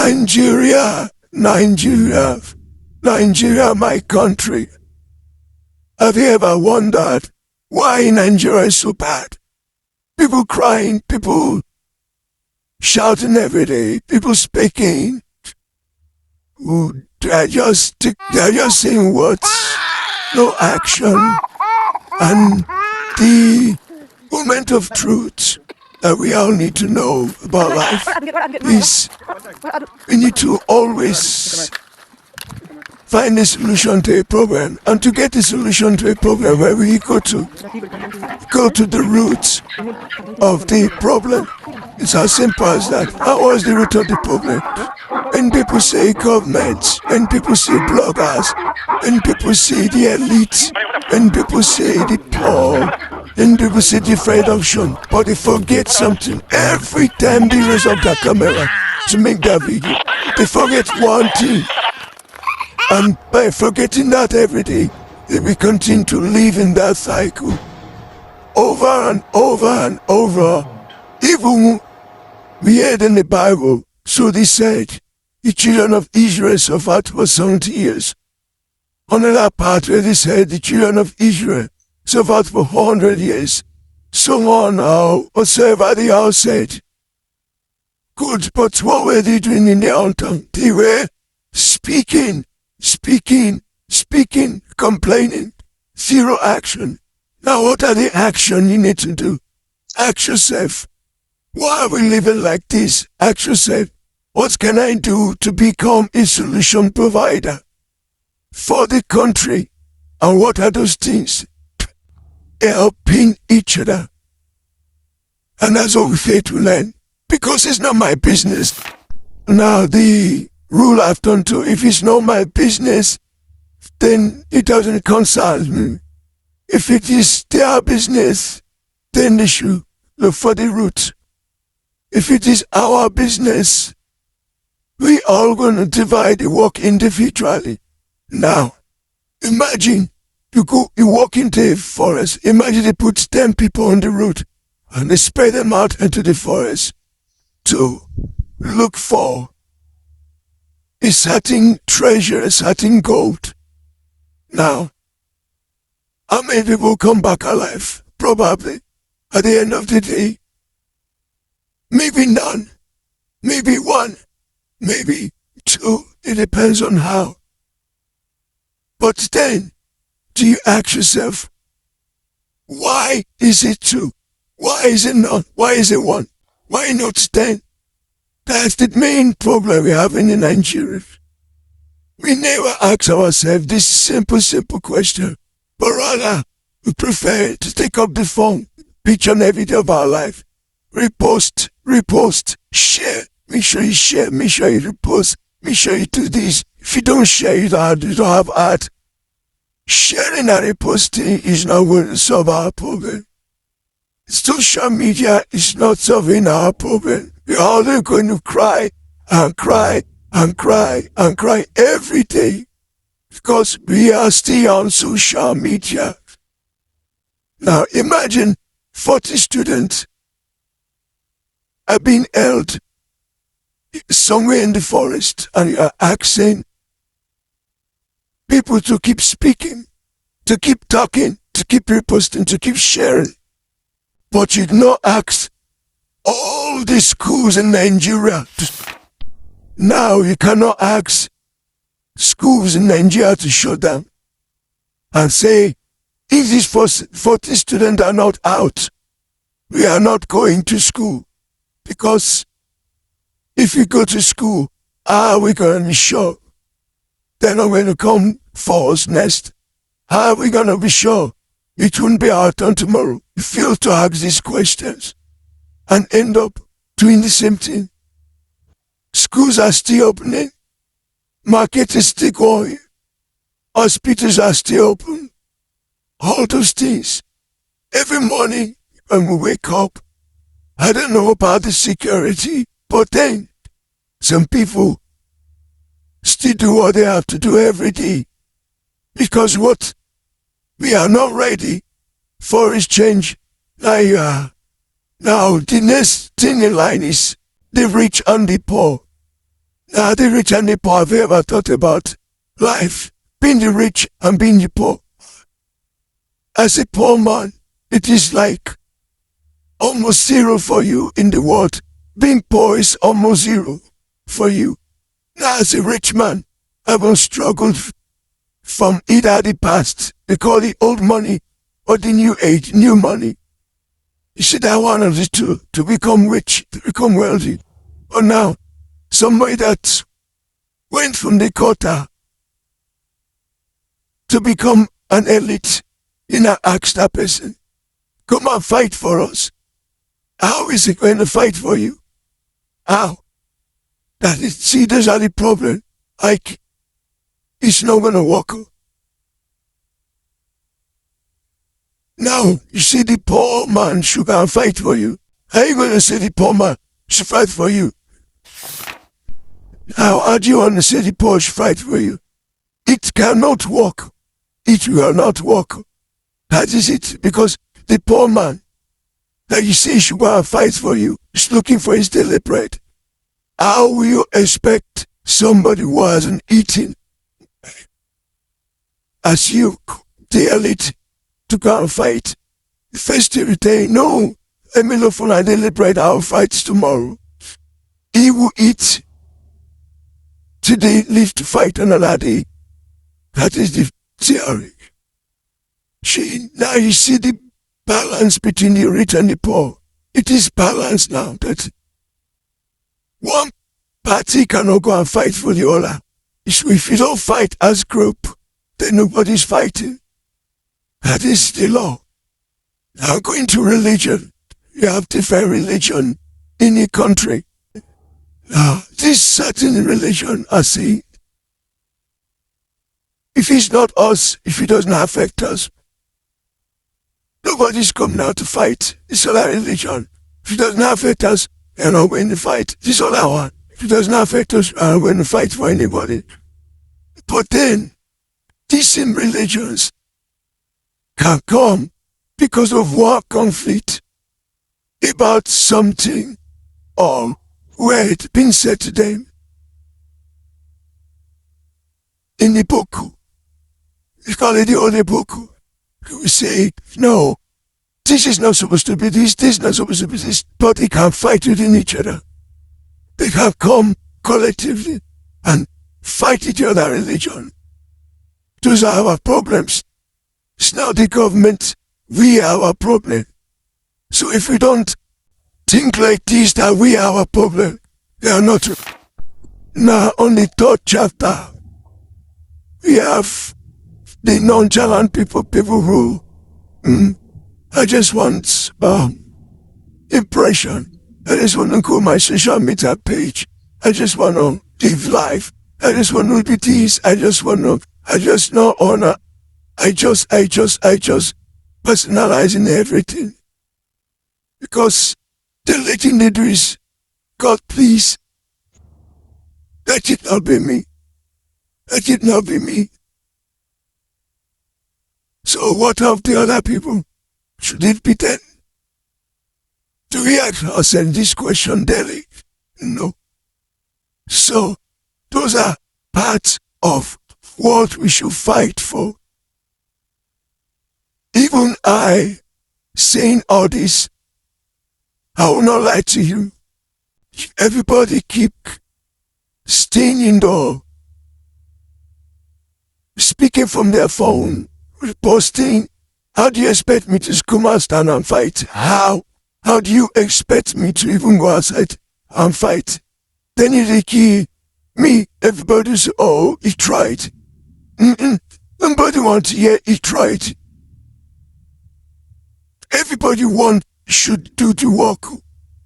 Nigeria, Nigeria, Nigeria, my country. Have you ever wondered why Nigeria is so bad? People crying, people shouting every day, people speaking. They're just saying words, no action. And the moment of truth that we all need to know about life is we need to always find a solution to a problem, and to get a solution to a problem, where we go to the roots of the problem. It's as simple as that. How was the root of the problem? When people say government, when people say bloggers, when people say the elite, when people say the poor, when people say different option, but they forget something. Every time they raise up their camera to make that video, they forget one thing. And by forgetting that every day, they will continue to live in that cycle over and over and over. Even we read in the Bible, so they said, the children of Israel suffered for 70 years. Another part where they said the children of Israel suffered for 100 years. So on now, whatsoever they all said. Good, but what were they doing in their own tongue? They were speaking, complaining, zero action. Now what are the action you need to do? Ask yourself, why are we living like this? Ask yourself, what can I do to become a solution provider for the country? And what are those things? Helping each other. And that's what we fail to learn, because it's not my business. Now the rule I've done to, if it's not my business, then it doesn't concern me. If it is their business, then they should look for the root. If it is our business, we all going to divide the work individually. Now, imagine you walk into a forest. Imagine they put 10 people on the road and they spread them out into the forest to look for a certain treasure, a certain gold. Now, how many people come back alive? Probably at the end of the day. Maybe none, maybe one, maybe two. It depends on how. But then, do you ask yourself, why is it two? Why is it none? Why is it one? Why not 10? That's the main problem we have in Nigeria. We never ask ourselves this simple question, but rather we prefer to take up the phone, picture and every day of our life, repost, share. Make sure you share, make sure you repost, make sure you do this. If you don't share, you don't have art. Sharing and reposting is not going to solve our problem. Social media is not solving our problem. We're all going to cry and cry and cry and cry every day because we are still on social media. Now imagine 40 students are being held somewhere in the forest and you are asking people to keep speaking, to keep talking, to keep reposting, to keep sharing. But you not ask all the schools in Nigeria. Now you cannot ask schools in Nigeria to shut down and say, if these 40 students are not out, we are not going to school. Because if we go to school, how are we going to be sure they're not going to come for us next? How are we going to be sure it won't be our turn tomorrow? We fail to ask these questions and end up doing the same thing. Schools are still opening. Market is still going. Hospitals are still open. All those things. Every morning when we wake up, I don't know about the security, but then some people still do what they have to do every day. Because what we are not ready for is change. Now the next thing in line is the rich and the poor. Now the rich and the poor, have you ever thought about life? Being the rich and being the poor. As a poor man, it is like almost zero for you in the world. Being poor is almost zero for you. Now as a rich man, I will struggle from either the past, they call it old money, or the new age, new money. You see that one of the two, to become rich, to become wealthy. But now, somebody that went from the quota to become an elite, you know, ask that person, come and fight for us. How is it going to fight for you? How? That is, see, those are the problem. Like, it's not going to work. Now, you see, the poor man should go and fight for you. How are you going to say the poor man should fight for you? How do you want to say the poor should fight for you? It cannot work. It will not work. That is it. Because the poor man that you say should go and fight for you is looking for his daily bread. How will you expect somebody who hasn't eaten as you, the elite, to go and fight? The festive day, no, let me look for my daily bread, I'll fight tomorrow. He will eat today, live to fight another day. That is the theory. Now you see the balance between the rich and the poor. It is balanced now that one party cannot go and fight for the other. If you don't fight as a group, then nobody's fighting. That is the law. Now going to religion, you have different religion in a country. Now, this certain religion, I see, if it's not us, if it doesn't affect us, nobody's come now to fight. It's all our religion. If it doesn't affect us, we're not going to fight. This is all I want. If it doesn't affect us, we're not going to fight for anybody. But then, these same religions can come because of war conflict about something or where it's been said to them in the book. We call it the Holy Book. We say, no, this is not supposed to be this is not supposed to be this, but they can fight within each other. They can come collectively and fight each other religion. Those are our problems. It's not the government, we are our problem. So if we don't think like this, that we are our problem, they are not. Now on the third chapter, we have the nonchalant people rule. I just want impression. I just want to go my social media page. I just want to live life. I just want to be this. I just know honor. I just personalizing everything. Because the only thing they do is, God please, let it not be me. Let it not be me. So what of the other people? Should it be then? Do we ask ourselves this question daily? No. So, those are parts of what we should fight for. Even I, saying all this, I will not lie to you. Everybody keep staying indoors, speaking from their phone, posting. How do you expect me to come out, stand and fight? How? How do you expect me to even go outside and fight? Then you think me, everybody say, oh, he tried. Nobody wants to hear he tried. Everybody should do the work.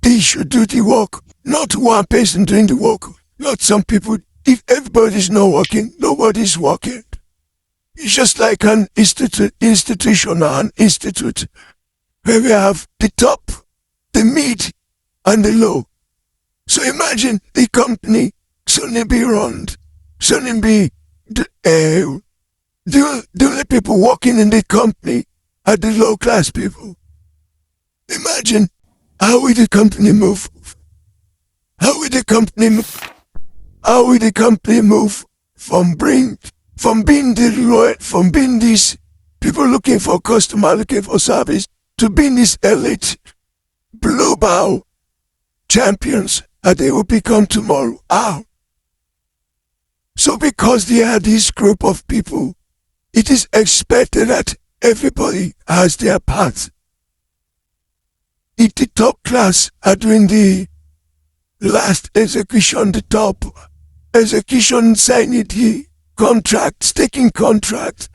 They should do the work. Not one person doing the work. Not some people. If everybody's not working, nobody's working. It's just like an institution where we have the top, the mid, and the low. So imagine the company suddenly be run, suddenly be the only people working in the company are the low class people. Imagine how will the company move? How will the company move? how will the company move from being these people looking for customer, looking for service, to being this elite global champions that they will become tomorrow? How? So because they are this group of people, it is expected that everybody has their part. If the top class are doing the last execution, the top execution, signing the contracts, taking contracts,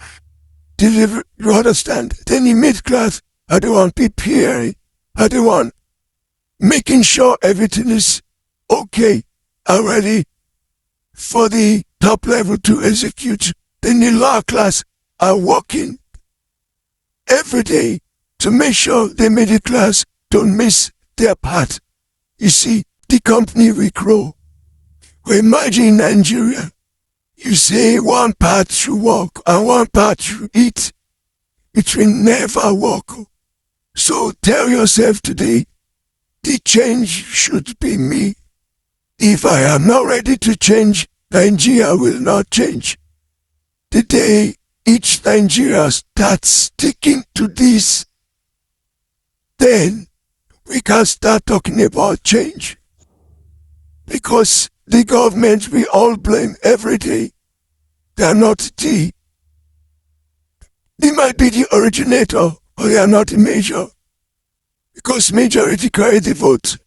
deliver, you understand? Then the mid class are the one preparing, are the one making sure everything is okay, already for the top level to execute. Then the lower class are working every day to make sure the middle class don't miss their part. You see, the company will grow. Well, imagine Nigeria. You say one part should work and one part should eat. It will never work. So tell yourself today, the change should be me. If I am not ready to change, Nigeria will not change. The day each Nigeria starts sticking to this, then we can start talking about change. Because the government we all blame every day. They are not they might be the originator, or they are not the major. Because majority carry the vote.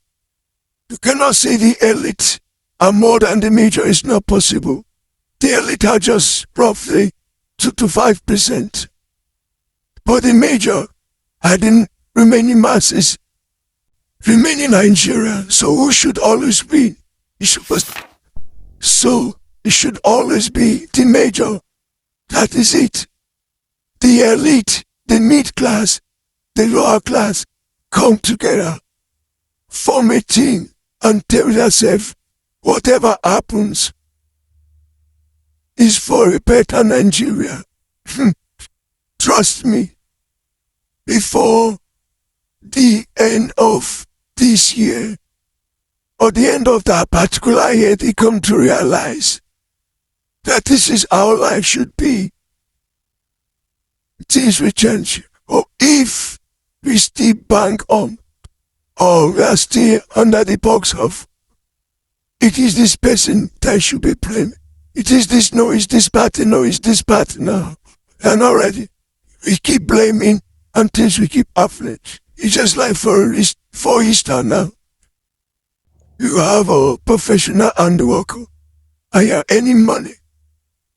You cannot say the elite are more than the major. It's not possible. The elite are just roughly 2 to 5%. But the major are the remaining masses, remaining Nigeria. So who should always be? It should always be the major. That is it. The elite, the mid class, the lower class come together, form a team, and tell yourself, whatever happens is for a better Nigeria. Trust me, before the end of this year, or the end of that particular year, they come to realize that this is how life should be. Things will change. Or if we still bang on, or we are still under the box of, it is this person that should be blamed. It is this, no, it's this party, no, it's this party, no. They are not ready. We keep blaming until we keep happening. It's just like for Easter now. You have a professional hand worker, and you are earning money.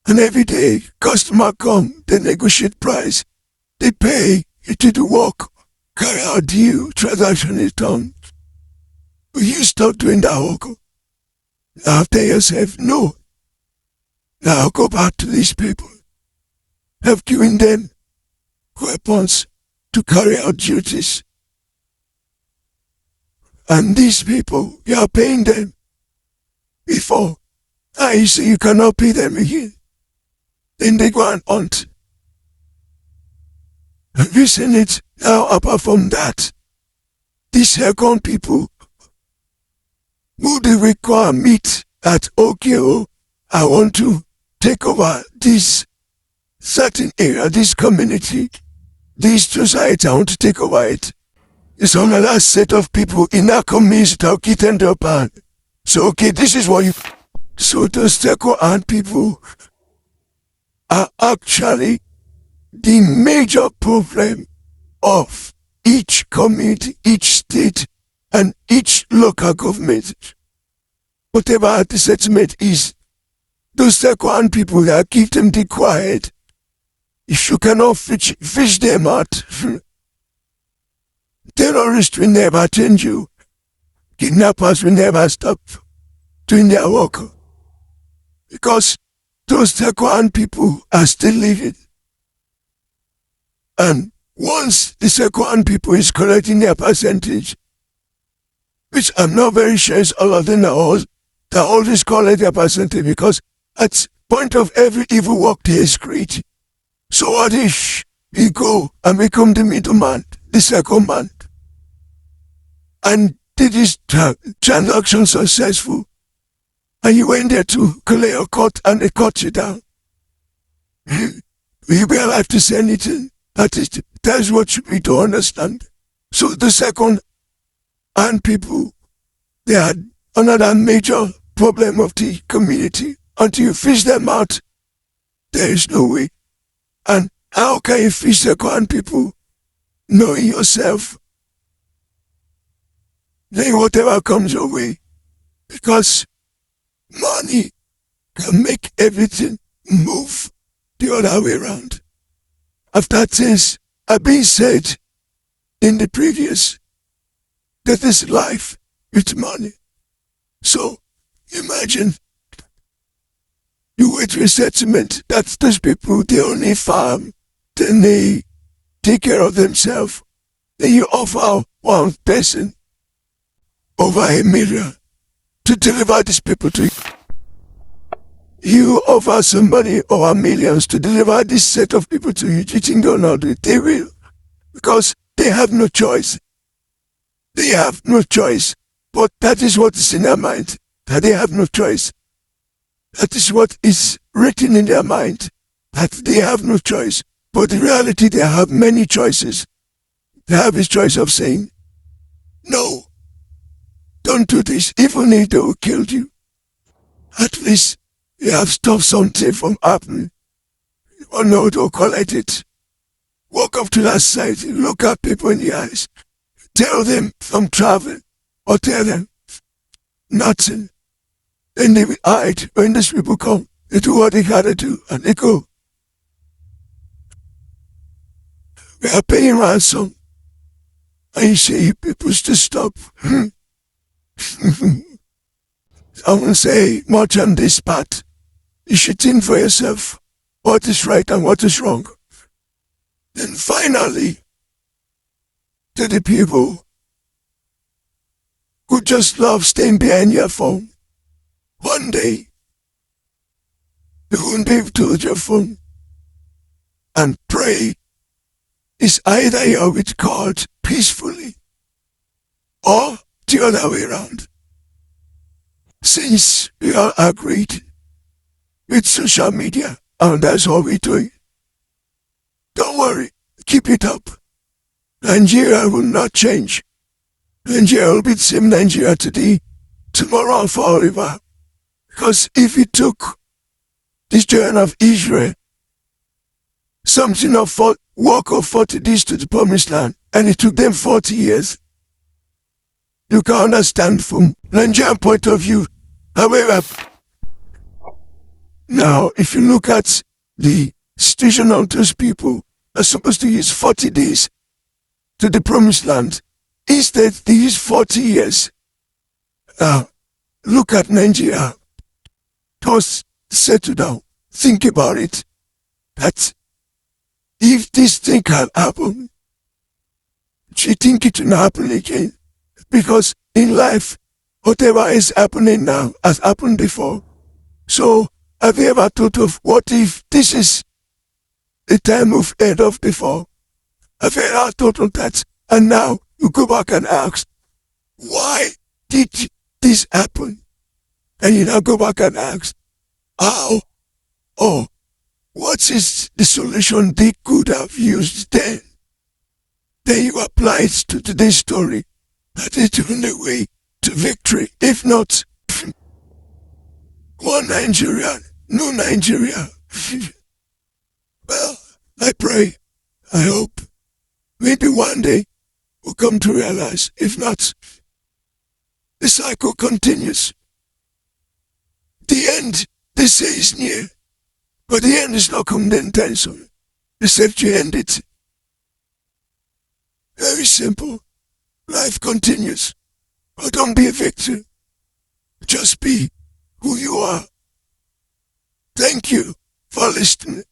And every day, customer come, they negotiate price. They pay you to do work, carry out deal, transaction is done. Will you stop doing that work? Now tell yourself, no. Now go back to these people. Have given them weapons to carry out duties. And these people, you are paying them before. I say you cannot pay them again. Then they go and hunt. Have you seen it? Now, apart from that, these second people who they require meet at okay, oh, I want to take over this certain area, this community, this society, I want to take over it. It's another set of people in our community that get in their pan. So, okay, this is what you... So those second-hand people are actually the major problem of each community, each state, and each local government. Whatever the settlement is, those second-hand people that keep them quiet. If you cannot fish them out, terrorists will never change you. Kidnappers will never stop doing their work. Because those second people are still living. And once the second people is collecting their percentage, which I'm not very sure is all of them they always collect their percentage, because at point of every evil work there is greed. So what if we go and become the middleman, the second man, and did this transaction successful, and and you went there to collect a cut and they cut you down. Will you be alive to say anything? That's what should be to understand. So the second hand people, they had another major problem of the community. Until you fish them out, there is no way. And how can you fish second hand people? Knowing yourself, then whatever comes your way, because money can make everything move the other way around. After things have been said in the previous, that is life with money. So imagine you wait for a settlement that those people, they only farm, then they take care of themselves. Then you offer one person over $1 million to deliver these people to you. You offer somebody over millions to deliver this set of people to you. Do you think they'll not do it? They will. Because they have no choice. They have no choice. But that is what is in their mind. That they have no choice. That is what is written in their mind. That they have no choice. But in reality, they have many choices. They have this choice of saying, no, don't do this, even if they will kill you. At least you have stopped something from happening. Or no, don't collect it. Walk up to that side, look at people in the eyes, tell them from traveling, or tell them nothing. Then they will hide. When these people come, they do what they gotta do, and they go. We are paying ransom. And you say you people to stop. I won't say much on this part. You should think for yourself what is right and what is wrong. Then finally, to the people who just love staying behind your phone, one day, you won't be able to hold your phone and pray. Is either you're with God peacefully or the other way around. Since we are agreed with social media, and that's all we're doing, don't worry, keep it up. Nigeria will not change. Nigeria will be the same Nigeria today, tomorrow and forever. Because if it took this children of Israel something of walk of 40 days to the promised land, and it took them 40 years, you can understand from Nigerian point of view. However, now if you look at the situation of those people are supposed to use 40 days to the promised land, instead they use 40 years. Look at Nigeria. Just settle down. Think about it. That if this thing can happen, do you think it will happen again? Because in life, whatever is happening now has happened before. So have you ever thought of what if this is the time we've heard of before? Have you ever thought of that? And now you go back and ask, why did this happen? And you now go back and ask, how? Oh, what is the solution they could have used then? Then you apply it to today's story. That is the only way to victory. If not, one Nigeria, no Nigeria. Well, I pray, I hope, maybe one day we'll come to realize. If not, the cycle continues. The end, they say, is near. But the end is not come anytime soon, except you end it. Very simple. Life continues. But don't be a victim. Just be who you are. Thank you for listening.